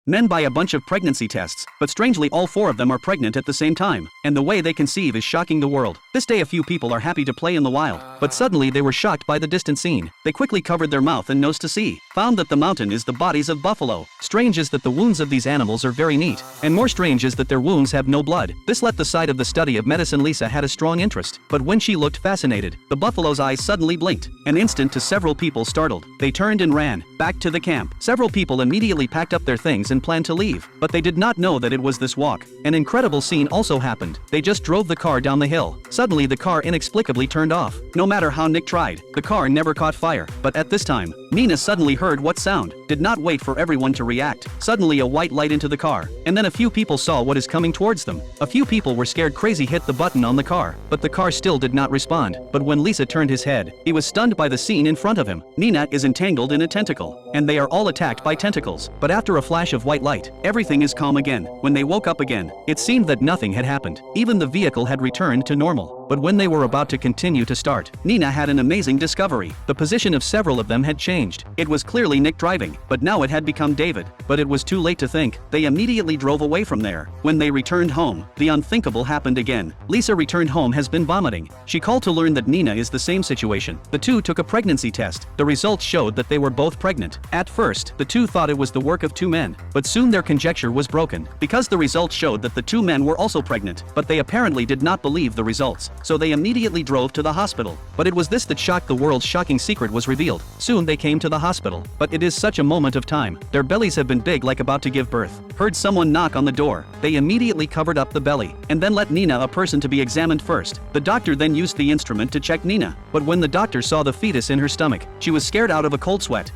Men buy a bunch of pregnancy tests, but strangely all 4 of them are pregnant at the same time, and the way they conceive is shocking the world. This day a few people are happy to play in the wild, but suddenly they were shocked by the distant scene. They quickly covered their mouth and nose to see, found that the mountain is the bodies of buffalo. Strange is that the wounds of these animals are very neat, and more strange is that their wounds have no blood. This let the side of the study of medicine Lisa had a strong interest, but when she looked fascinated, the buffalo's eyes suddenly blinked, an instant to several people startled. They turned and ran back to the camp. Several people immediately packed up their things and planned to leave, but they did not know that it was this walk. An incredible scene also happened. They just drove the car down the hill. Suddenly the car inexplicably turned off. No matter how Nick tried, the car never caught fire. But at this time, Nina suddenly heard what sound, did not wait for everyone to react. Suddenly a white light into the car, and then a few people saw what is coming towards them. A few people were scared crazy, hit the button on the car, but the car still did not respond. But when Lisa turned his head, he was stunned by the scene in front of him. Nina is entangled in a tentacle, and they are all attacked by tentacles. But after a flash of white light, everything is calm again. When they woke up again, it seemed that nothing had happened. Even the vehicle had returned to normal. But when they were about to continue to start, Nina had an amazing discovery. The position of several of them had changed. It was clearly Nick driving, but now it had become David. But it was too late to think. They immediately drove away from there. When they returned home, the unthinkable happened again. Lisa returned home has been vomiting. She called to learn that Nina is the same situation. The two took a pregnancy test. The results showed that they were both pregnant. At first, the two thought it was the work of 2 men, but soon their conjecture was broken, because the results showed that the 2 men were also pregnant, but they apparently did not believe the results. So they immediately drove to the hospital. But it was this that shocked the world's shocking secret was revealed. Soon they came to the hospital, but it is such a moment of time. Their bellies have been big like about to give birth. Heard someone knock on the door. They immediately covered up the belly, and then let Nina a person to be examined first. The doctor then used the instrument to check Nina. But when the doctor saw the fetus in her stomach, she was scared out of a cold sweat.